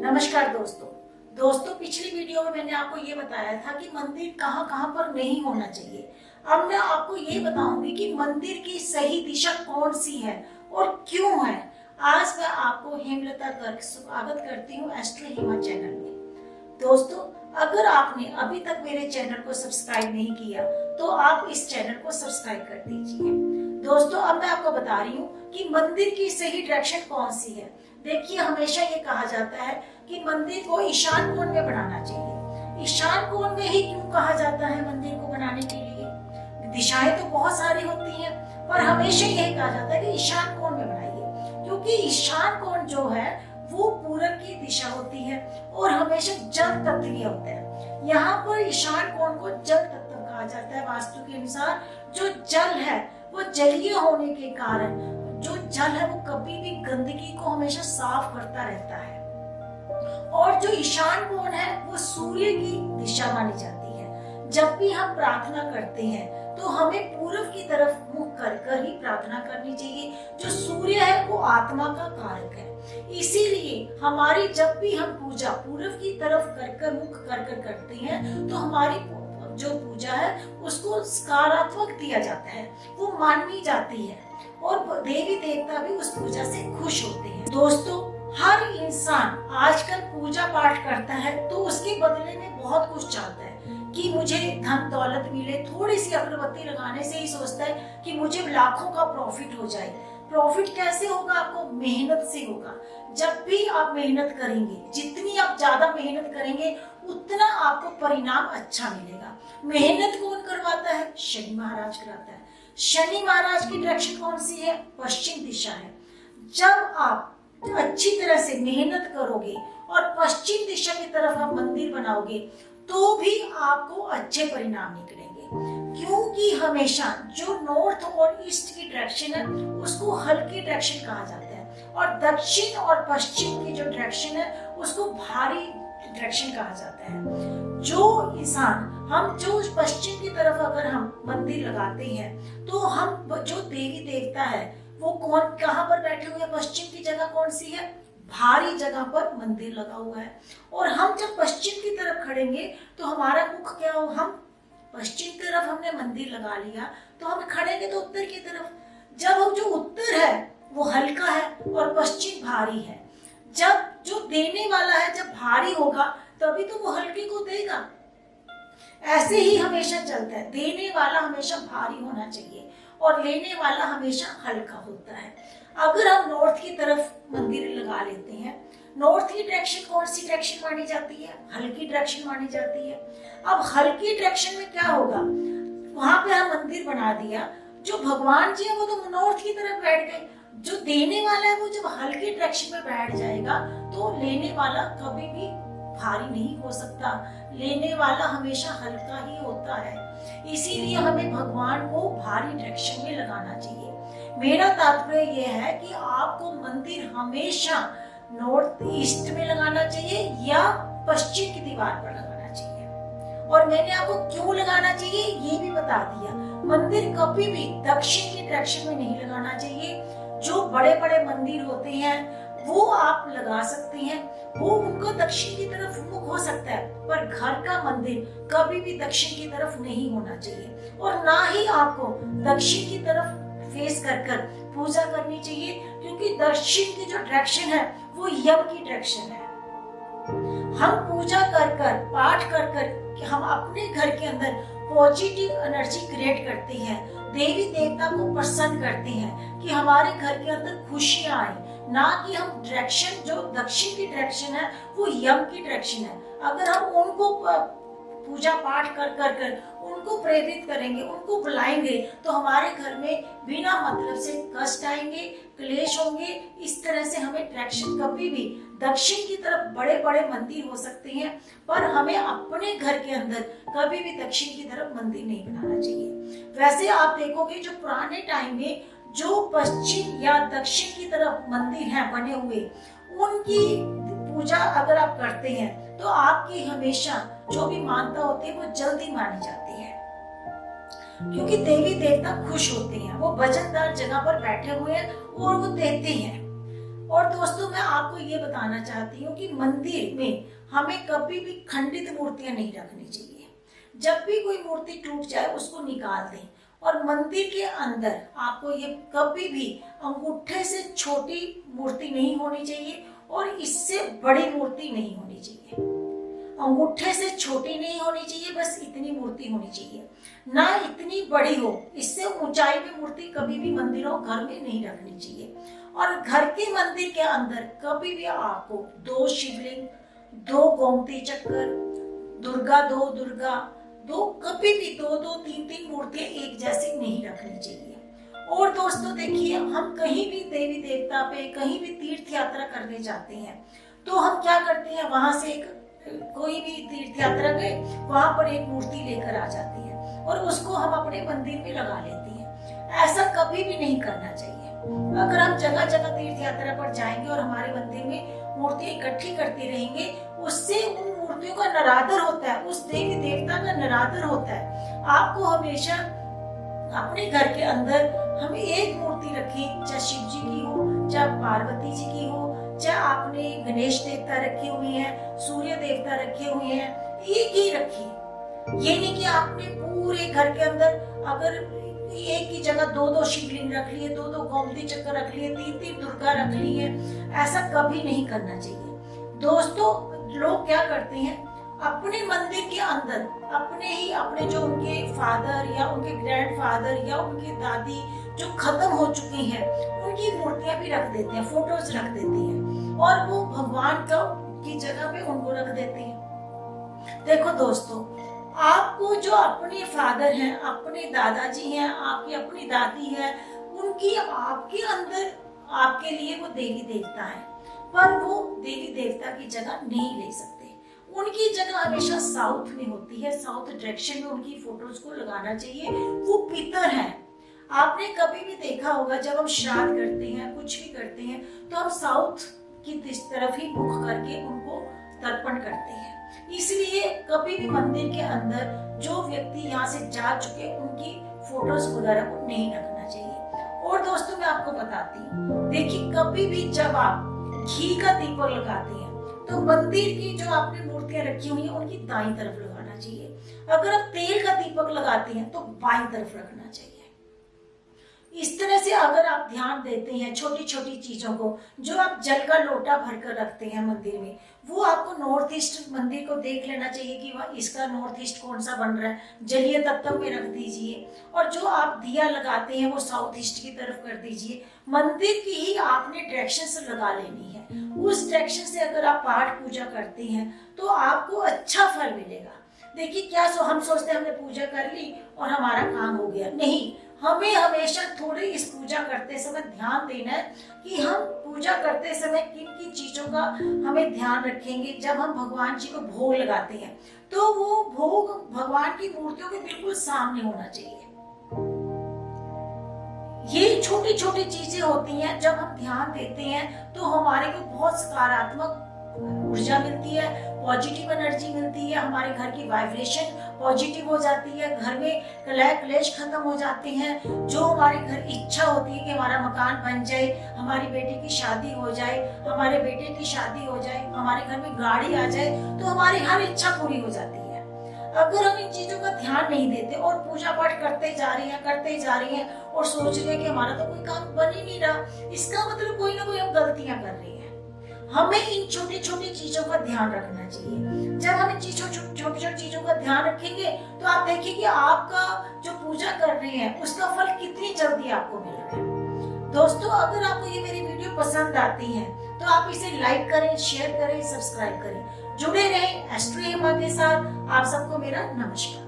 नमस्कार दोस्तों पिछली वीडियो में मैंने आपको ये बताया था कि मंदिर कहाँ कहाँ पर नहीं होना चाहिए। अब मैं आपको ये बताऊंगी कि मंदिर की सही दिशा कौन सी है और क्यों है। आज मैं आपको हेमलता गर्ग स्वागत करती हूँ एस्ट्रो हेमा चैनल में। दोस्तों, अगर आपने अभी तक मेरे चैनल को सब्सक्राइब नहीं किया तो आप इस चैनल को सब्सक्राइब कर दीजिए। दोस्तों, अब मैं आपको बता रही हूँ कि मंदिर की सही डायरेक्शन कौन सी है। देखिए, हमेशा ये कहा जाता है कि मंदिर को ईशान कोण में बनाना चाहिए। ईशान कोण में ही क्यों कहा जाता है मंदिर को बनाने के लिए? दिशाएं तो बहुत सारी होती हैं, पर हमेशा यही कहा जाता है कि ईशान कोण में बनाइए, क्योंकि ईशान कोण जो है वो पूरब की दिशा होती है और हमेशा जल तत्वीय होता है। यहाँ पर ईशान कोण को जल तत्व कहा जाता है। वास्तु के अनुसार जो जल है वो जलीय होने के कारण जो जल है वो कभी भी गंदगी को हमेशा साफ करता रहता है। और जो ईशान कोण है वो सूर्य की दिशा मानी जाती है। जब भी हम प्रार्थना करते हैं तो हमें पूरब की तरफ मुख कर ही प्रार्थना करनी चाहिए। जो सूर्य है वो आत्मा का कारक है, इसीलिए हमारी जब भी हम पूजा पूरब की तरफ कर मुख कर करते हैं तो हमारी जो पूजा है उसको सकारात्मक दिया जाता है, वो मानी जाती है और देवी देवता भी उस पूजा से खुश होते हैं। दोस्तों, हर इंसान आजकल पूजा पाठ करता है तो उसके बदले में बहुत कुछ चाहता है कि मुझे धन दौलत मिले। थोड़ी सी अगरबत्ती लगाने से ही सोचता है कि मुझे लाखों का प्रॉफिट हो जाए। प्रॉफिट कैसे होगा? आपको मेहनत से होगा। जब भी आप मेहनत करेंगे, जितनी आप ज्यादा मेहनत करेंगे उतना आपको परिणाम अच्छा मिलेगा। मेहनत कौन करवाता है? शनि महाराज कराता है। शनि महाराज की डायरेक्शन कौन सी है? पश्चिम दिशा है। जब आप अच्छी तरह से मेहनत करोगे और पश्चिम दिशा की तरफ आप मंदिर बनाओगे तो भी आपको अच्छे परिणाम निकलेंगे, क्योंकि हमेशा जो नॉर्थ और ईस्ट की डायरेक्शन है उसको हल्की डायरेक्शन कहा जाता है और दक्षिण और पश्चिम की जो डायरेक्शन है उसको भारी डायरेक्शन कहा जाता है। जो इंसान हम जो पश्चिम की तरफ अगर हम मंदिर लगाते हैं तो हम जो देवी देवता है वो कौन कहाँ पर बैठे हुए हैं? पश्चिम की जगह कौन सी है? भारी जगह पर मंदिर लगा हुआ है। और हम जब पश्चिम की तरफ खड़ेंगे तो हमारा मुख क्या हो? हम पश्चिम की तरफ हमने मंदिर लगा लिया तो हम खड़ेंगे तो उत्तर की तरफ। जब हम जो उत्तर है वो हल्का है और पश्चिम भारी है। जब जो देने वाला है जब भारी होगा तभी तो वो हल्के को देगा। ऐसे ही हमेशा चलता है, देने वाला हमेशा भारी होना चाहिए और लेने वाला हमेशा हल्का होता है। अगर हम नॉर्थ की तरफ मंदिर लगा लेते हैं, नॉर्थ की डायरेक्शन कौन सी डायरेक्शन मानी जाती है? हल्की डायरेक्शन मानी जाती है। अब हल्की डायरेक्शन में क्या होगा? वहां पे हम मंदिर बना दिया, जो भगवान जी है वो तो नॉर्थ की तरफ बैठ गए। जो देने वाला है वो जब हल्की डायरेक्शन में बैठ जाएगा तो लेने वाला कभी भी भारी नहीं हो सकता। लेने वाला हमेशा हल्का ही होता है। इसीलिए हमें भगवान को भारी डायरेक्शन में लगाना चाहिए। मेरा तात्पर्य यह है कि आपको मंदिर हमेशा नॉर्थ ईस्ट में लगाना चाहिए या पश्चिम की दीवार पर लगाना चाहिए। और मैंने आपको क्यों लगाना चाहिए ये भी बता दिया। मंदिर कभी भी दक्षिण की डायरेक्शन में नहीं लगाना चाहिए। जो बड़े बड़े मंदिर होते हैं वो आप लगा सकते हैं, वो उनको दक्षिण की तरफ मुख हो सकता है, पर घर का मंदिर कभी भी दक्षिण की तरफ नहीं होना चाहिए और ना ही आपको दक्षिण की तरफ फेस कर पूजा करनी चाहिए, क्योंकि दक्षिण की जो डायरेक्शन है वो यम की डायरेक्शन है। हम पूजा कर पाठ कर हम अपने घर के अंदर पॉजिटिव एनर्जी क्रिएट करते हैं, देवी देवता को प्रसन्न करते हैं कि हमारे घर के अंदर खुशियां आए। ना कि हम डायरेक्शन जो दक्षिण की डायरेक्शन है वो यम की डायरेक्शन है। अगर हम उनको पूजा पाठ कर उनको प्रेरित करेंगे, उनको बुलाएंगे तो हमारे घर में बिना मतलब से कष्ट आएंगे, क्लेश होंगे। इस तरह से हमें डायरेक्शन कभी भी दक्षिण की तरफ बड़े बड़े मंदिर हो सकते हैं, पर हमें अपने घर के अंदर कभी भी दक्षिण की तरफ मंदिर नहीं बनाना चाहिए। वैसे आप देखोगे जो पुराने टाइम में जो पश्चिम या दक्षिण की तरफ मंदिर हैं बने हुए, उनकी पूजा अगर आप करते हैं तो आपकी हमेशा जो भी मानता होती है वो जल्दी मानी जाती है, क्योंकि देवी देवता खुश होते हैं। वो वजनदार जगह पर बैठे हुए हैं और वो देते हैं। और दोस्तों मैं आपको ये बताना चाहती हूँ कि मंदिर में हमें कभी भी खंडित मूर्तियां नहीं रखनी चाहिए। जब भी कोई मूर्ति टूट जाए उसको निकाल दें। और मंदिर के अंदर आपको ये कभी भी अंगूठे से छोटी मूर्ति नहीं होनी चाहिए और इससे बड़ी मूर्ति नहीं होनी चाहिए। अंगूठे से छोटी नहीं होनी चाहिए, बस इतनी मूर्ति होनी चाहिए, ना इतनी बड़ी हो। इससे ऊंचाई में मूर्ति कभी भी मंदिरों घर में नहीं रखनी चाहिए। और घर के मंदिर के अंदर कभी भी आपको 2 शिवलिंग, 2 गोमती चक्कर, दुर्गा दो कभी भी 2 3 मूर्तियां एक जैसी नहीं रखनी चाहिए। और दोस्तों देखिए, हम कहीं भी देवी देवता पे कहीं भी तीर्थ यात्रा करने जाते हैं तो हम क्या करते हैं, वहां से कोई भी तीर्थ यात्रा गए, वहां पर एक मूर्ति लेकर आ जाती है और उसको हम अपने मंदिर में लगा लेते हैं। ऐसा कभी भी नहीं करना चाहिए। अगर हम जगह जगह तीर्थ यात्रा पर जाएंगे और हमारे मंदिर में मूर्तियां इकट्ठी करते रहेंगे, उससे उन मूर्तियों का निरादर होता है, उस देवी देवता का निरादर होता है। आपको हमेशा अपने घर के अंदर हमें एक मूर्ति रखें, चाहे शिव जी की हो, चाहे पार्वती जी की हो, चाहे आपने गणेश देवता रखे हुए हैं, सूर्य देवता रखे हुए हैं, एक ही रखिए। ये नहीं कि आपने पूरे घर के अंदर अगर एक ही जगह 2 शिवलिंग रख लिए, 2 गोमती चक्कर रख लिए, 3 दुर्गा रख ली है, ऐसा कभी नहीं करना चाहिए। दोस्तों लोग क्या करते हैं, अपने मंदिर के अंदर अपने जो उनके फादर या उनके ग्रैंडफादर या उनके दादी जो खत्म हो चुके हैं उनकी मूर्तियां भी रख देते हैं, फोटोज रख देते हैं और वो भगवान की जगह पे उनको रख देते हैं। देखो दोस्तों, आपको जो अपने फादर हैं, अपने दादाजी हैं, आपकी अपनी दादी है, उनकी आपके अंदर आपके लिए वो देवी देवता है, पर वो देवी देवता की जगह नहीं ले सकते। उनकी जगह हमेशा साउथ में होती है, साउथ डायरेक्शन में उनकी फोटोज को लगाना चाहिए। वो पितर है। आपने कभी भी देखा होगा जब हम श्राद्ध करते हैं, कुछ भी करते हैं, तो हम साउथ की तरफ ही मुख करके उनको तर्पण करते हैं। इसलिए कभी भी मंदिर के अंदर जो व्यक्ति यहाँ से जा चुके उनकी फोटोज वगैरह को नहीं रखना चाहिए। और दोस्तों मैं आपको बताती हूँ, देखिए कभी भी जब आप घी का दीपक लगाते हैं तो मंदिर की जो आपने मूर्तियां रखी हुई हैं उनकी दाईं तरफ लगाना चाहिए। अगर आप तेल का दीपक लगाते हैं तो बाईं तरफ रखना चाहिए। इस तरह से अगर आप ध्यान देते हैं छोटी छोटी चीजों को, जो आप जल का लोटा भरकर रखते हैं मंदिर में, वो आपको नॉर्थ ईस्ट मंदिर को देख लेना चाहिए कि वह इसका नॉर्थ ईस्ट कौन सा बन रहा है, जलीय तत्व में रख दीजिए। और जो आप दिया लगाते हैं वो साउथ ईस्ट की तरफ कर दीजिए। मंदिर की ही आपने डायरेक्शन से लगा लेनी है। उस डायरेक्शन से अगर आप पाठ पूजा करते हैं तो आपको अच्छा फल मिलेगा। देखिए क्या हम सोचते हैं हमने पूजा कर ली और हमारा काम हो गया, नहीं। हमें हमेशा थोड़ी इस पूजा करते समय ध्यान देना है कि हम पूजा करते समय किन किन चीजों का हमें ध्यान रखेंगे। जब हम भगवान जी को भोग लगाते हैं तो वो भोग भगवान की मूर्तियों के बिल्कुल सामने होना चाहिए। ये छोटी छोटी चीजें होती हैं, जब हम ध्यान देते हैं तो हमारे को बहुत सकारात्मक ऊर्जा मिलती है, पॉजिटिव एनर्जी मिलती है, हमारे घर की वाइब्रेशन पॉजिटिव हो जाती है, घर में कलह क्लेश खत्म हो जाते हैं। जो हमारे घर इच्छा होती है कि हमारा मकान बन जाए, हमारी बेटी की शादी हो जाए, हमारे बेटे की शादी हो जाए, हमारे घर में गाड़ी आ जाए, तो हमारी हर इच्छा पूरी हो जाती है। अगर हम इन चीजों का ध्यान नहीं देते और पूजा पाठ करते जा रही हैं और सोच रहे हैं कि हमारा तो कोई काम बन ही नहीं रहा, इसका मतलब कोई ना कोई हम गलतियां कर रहे हैं। हमें इन छोटी छोटी चीजों का ध्यान रखना चाहिए। जब हम इन छोटी छोटी चीजों का ध्यान रखेंगे तो आप देखिए कि आपका जो पूजा कर रहे हैं उसका फल कितनी जल्दी आपको मिल रहा है। दोस्तों अगर आपको ये मेरी वीडियो पसंद आती है तो आप इसे लाइक करें, शेयर करें, सब्सक्राइब करें। जुड़े रहें एस्ट्रो हेमा के साथ। आप सबको मेरा नमस्कार।